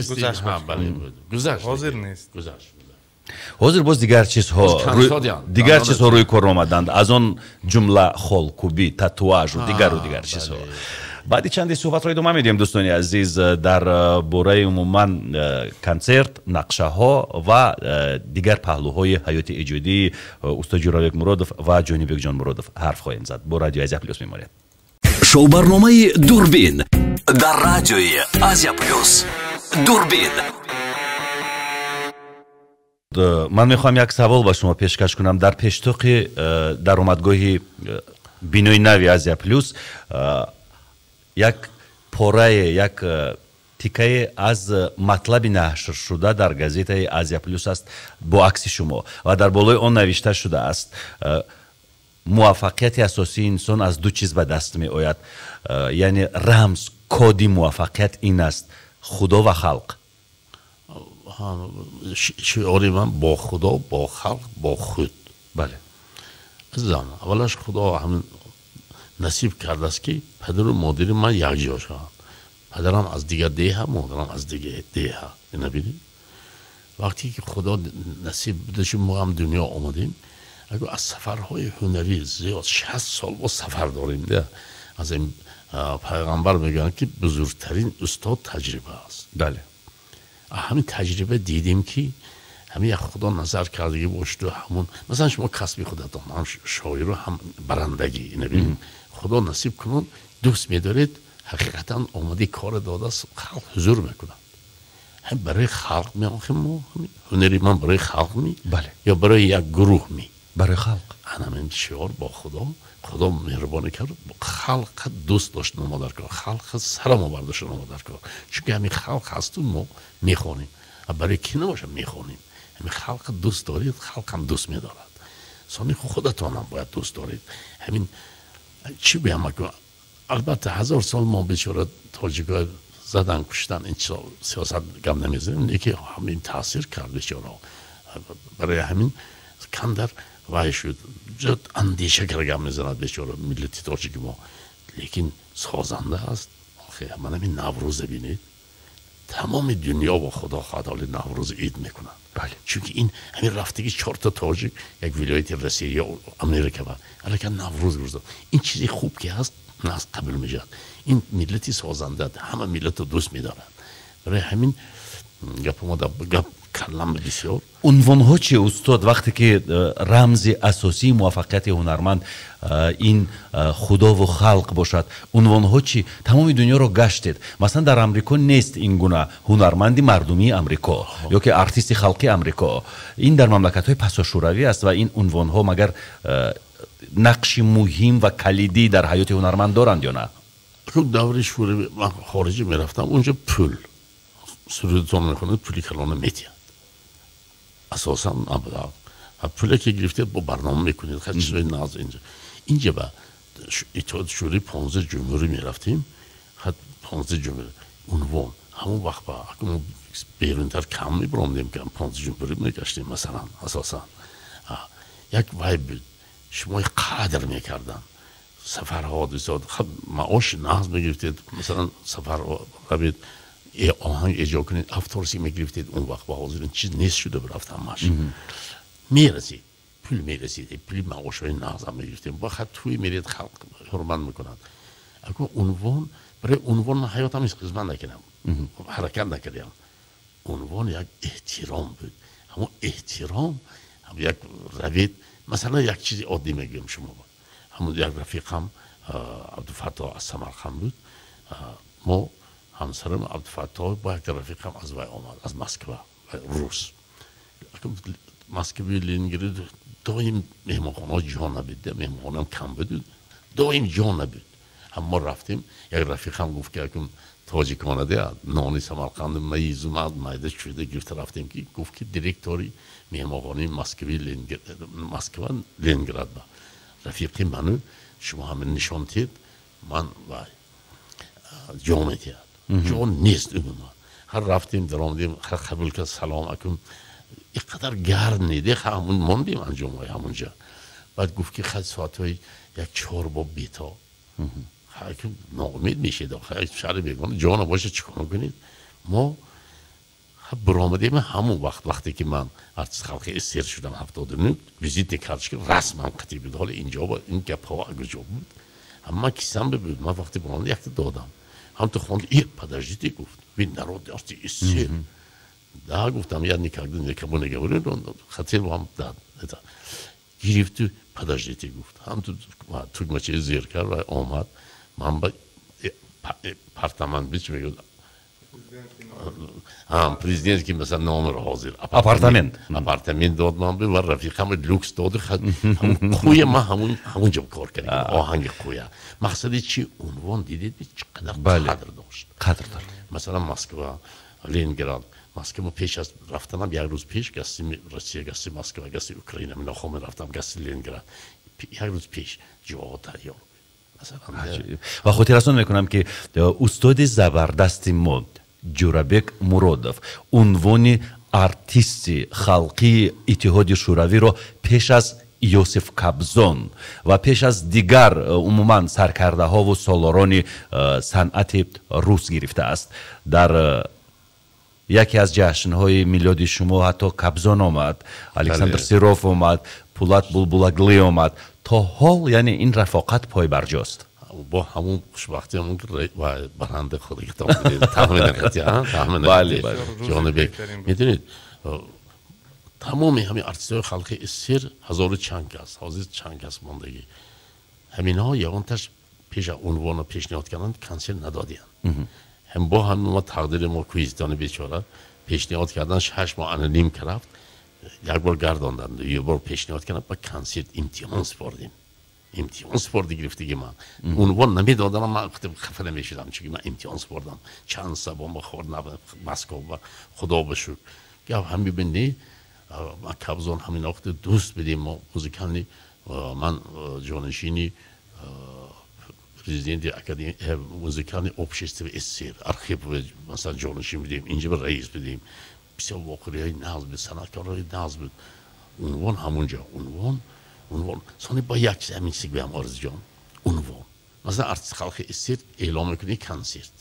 گذشت. حاضر نیست. حاضر باز دیگر چیزها روی کار آمدند. از آن جمله خالکوبی، تاتوآژ و دیگر چیزها. بعدی چندی صحبت را ادامه میدیم دوستان عزیز در باره عموما کنسرت، نقشه ها و دیگر پهلوهای حیات ایجادی استاد جورابک مرادوف و جانبک جان مرادوف حرف خواهیم زد. با رادیو آزیا پلوس میمانید. شو برنامه دوربین در رادیوی آزیا پلوس. دوربین. من میخوام یک سوال با شما پیشکش کنم. در پیشتاق درآمدگاه بینوی نوی آزیا پلوس یک پاره یک تیکه از مطلبی نشر شده در گازیته آزیا پلوس است با عکس شما و در بالای آن نوشته شده است موفقیت اساسی انسان از دو چیز به دست می آید. یعنی رمز کدی موفقیت این است: خدا و خلق. شعاری من با خدا، با خلق، با خود. بله عزیزم اولش خدا همین نصیب کرده است که پدر و مادر من یک جا شدند. پدرم از دیگر دیه، مادرم از دیگر دیه. نبینید وقتی که خدا نصیب بده ما هم دنیا آمدیم، اگر از سفرهای هنری زیاد 60 سال با سفر داریم ده. از این پیغمبر میگن که بزرگترین استاد تجربه است. بله همین تجربه دیدیم که همین یک خدا نظر کردگی باش تو همون مثلا شما کسب خودتون هم شاعر و هم برندگی اینو ببین خدا نصیب کنون دوست می‌دارید حقیقتا اومدی کار داده است خلق حضور میکنن هم برای خلق می‌آخیم ما هنری من برای خلق می بله یا برای یک گروه می برای خلق همین شعار با خدا مهربانی کرد خلق دوست داشت نما در کار خلق سر ما برداشت نما در کار چون همین خلق هستون ما میخوانیم برای کی نباشه میخوانیم همین خلق دوست دارید خلق هم دوست میدارد ثانی خودتان هم باید دوست دارید همین چی بگم البته 1000 سال ما بیچاره تاجیک‌ها زدن کشتن این سیاست گم نمیزنیم یکی همین تاثیر کرد بیچاره برای همین کندر وای شد جد اندیشه کرگم میزند بیچاره ملت تاجیک ما لیکن سازنده است آخه من همین نوروز ببینید تمام دنیا با خدا خدای نوروز عید میکنن بله چون این همین رفتگی 4 تا تاجیک یک ولایت روسیه یا امریکا بود الان نوروز گذاشت این چیزی خوب که هست ناز قبول میشد این ملتی سازنده همه ملت رو دوست میدارن برای همین گپ ما گپ کلام بسیار عنوان ها چی استاد وقتی که رمز اساسی موفقیت هنرمند این خدا و خلق باشد عنوان ها چی تمام دنیا رو گشتید مثلا در امریکا نیست این گونه هنرمندی مردمی امریکا یا که ارتیست خلقی امریکا این در مملکت های پسا شوروی است و این عنوان ها مگر نقش مهم و کلیدی در حیات هنرمند دارند یا نه دور شوروی من خارجی میرفتم اونجا پول سرودتون میکنه پولی کلانه میتید اساسا نبوده پولی که گرفته با برنامه میکنید خیلی چیزای ناز اینجا با اتحاد شوروی 15 جمهوری میرفتیم خد 15 جمهوری عنوان همون وقت با بیرونتر کم میبرامدیم که 15 جمهوری میگشتیم مثلا اساسا یک وای بود شما قدر میکردن سفرها دوستاد خب معاش ناز میگرفتید مثلا سفر روید آهنگ اجرا کنید افتارسی میگرفتید اون وقت با حاضرین چیز نیست شده برفتم ماشین میرسید پول میرسید پول معاش های ناز هم میگرفتیم با خط توی میرید خلق حرمت میکنند اگه عنوان برای عنوان من حیاتم ایست قسمت نکنم حرکت نکردم عنوان یک احترام بود همون احترام هم یک روید مثلا یک چیزی عادی میگم شما با همون یک رفیقم عبدالفتاح از سمرقند بود ما همسرم عبدالفتاح با یک رفیقم از وی آمد از مسکو روس مسکو لنینگراد دایم مهمانخانه جا نبود مهمانخانه کم بود دایم جا نبود هم ما رفتیم یک رفیقم گفت که تاجیکانه ده نانی سمرقند میز اومد مایده شده گرفته رفتیم که گفت که دیرکتوری مهمانخانه مسکو لنینگراد با رفیقی منو شما همه نشان تید من وای جا میتید جا نیست اون هر رفتیم در آمدیم هر قبول که سلام اکن اینقدر گرم نیده همون موندیم انجام های همونجا بعد گفت که خیلی ساعت های یک 4 با بیتا خیلی ناامید میشید خیلی شهر بیگانه جا نباشه چکار کنید ما برآمدیم همون وقتی که من ارتیست خلقی استیر شدم 79 ویزیت کارتش رسما قطعی بود حالا اینجا با این گپ ها اگر جا بود اما کیسم بود من وقتی برآمد یک دادم هم تو خواند подождите گفت وی народ ارتی استیر دا گفتم یا никогда никому не говорю хотел вам дать это گرفت подождите گفت هم تو مچه زیر کرد و آمد من با پارتمان بیچ میگم پرزیدنت که مثلا نام رو حاضر اپارتمنت داد من به و رفیقم لوکس داد همون خوی ما همونجا کار کردیم آهنگ خویا مقصدی چی عنوان دیدید چقدر قدر داشت مثلا مسکو لنینگراد مسکو پیش از رفتنم یک روز پیش گستیم روسیه گستیم مسکو گستیم اوکراین من نخوام رفتم گستیم لنینگراد یک روز پیش جواب تریام و خاطرتون میکنم که استاد زبردست مد جورابک مرادов عنوان ارتیست خلقی اتحاد شوروی رو پیش از یوسف کابزون و پیش از دیگر عموما سرکرده ها و سالاران صنعت روس گرفته است در یکی از جشن های میلادی شما حتی کابزون آمد الکساندر سیروف آمد پولات بولبولاگلی آمد تا حال یعنی این رفاقت پای برجاست با همون خوشبختی همون که برنده خود کتاب بودید تحمین نکتی تحمین نکتی جانبه میدونید تمام همین ارتیست‌های خلقی استر 1000 چند کس حاضر چند کس ماندگی همینها یگانتش پیش عنوان و پیشنهاد کردن کنسرت ندادین هم با هم ما تقدیر ما کویزدان بیچاره پیشنهاد کردن 6 ماه انونیم کرد یک بار گرداندن یه بار پیشنهاد کردن با کنسرت امتحان سپردیم امتحان سپردی گرفتگی من عنوان نمیدادم من خفه نمیشدم چون من امتحان سپردم چند سبا خورد نبود مسکو و خدا بشکر که هم ببینی ما کابزان همین وقت دوست بدیم ما موزیکانی من جانشینی پرزیدنت اکادمی موزیکانی общества استر архив مثلا جانشین بدیم اینجا به رئیس بدیم بسیار واقعی نظم صنعتکارای نظم عنوان همونجا عنوان سانی با یک زمین سیگ هم آرز جان عنوان مثلا ارتیست خلق استر اعلام میکنی کنسرت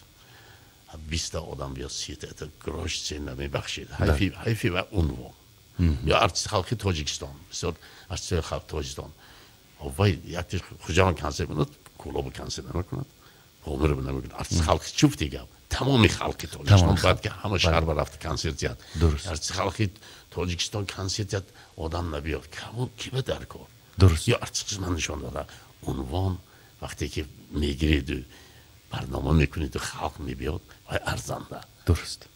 20 آدم یا 30 تا گراش سین نمیبخشید حیفی و عنوان یا ارتیست خلق تاجیکستان بسیار ارتیست خلق تاجیکستان وای یک خجان کنسرت میاد کلاب کنسرت نمیکند عمر نمیکند ارتیست خلق چوب دیگه تمامی خلق تاجیکستان بعد که همه شهر برفت کنسرت یاد ارتیست خلق تاجیکستان کنسرت یاد آدم نبیاد کمون کی به در کار درست یا ارتیست من نشون داده عنوان وقتی که میگیرید برنامه میکنید و خلق میبیاد و ارزنده درست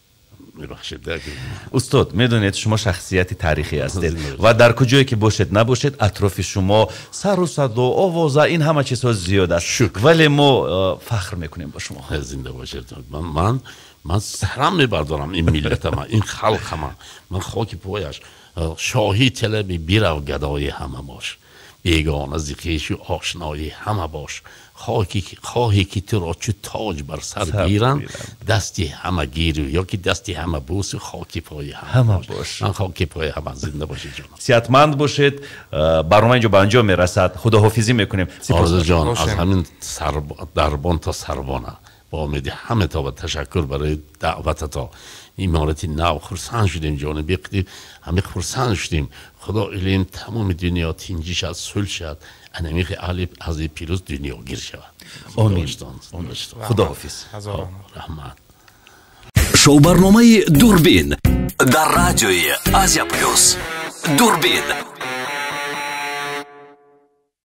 استاد میدونید شما شخصیتی تاریخی هستید و در کجایی که باشید نباشید اطراف شما سر و صدا آواز این همه چیزها زیاد است ولی ما فخر میکنیم با شما زنده باشید من سرم میبردارم این ملت ما این خلق من خاک پایش شاهی طلبی بیرو گدای همه باش بیگانه زیخیش و آشنایی همه باش خواهی که تو را چو تاج بر سر گیرن دستی همه گیرو یا که دستی همه بوس و خاکی پای همه باش من خاکی پای همه زنده باشید جان صحتمند باشید برنامه اینجا به انجام میرسد خداحافظی میکنیم آرزو جان از همین دربان تا سربانه با امید همه تا و تشکر برای دعوت تا امارتی نو خرسان شدیم جانبی قدیم همه خرسان شدیم خدا الهیم تمام دنیا تینجی شد صلح شد انمیخ علی از پیروز دنیا گیر شود آمین خداحافظ رحمت شو برنامه دوربین در رادیوی آسیا پلوس دوربین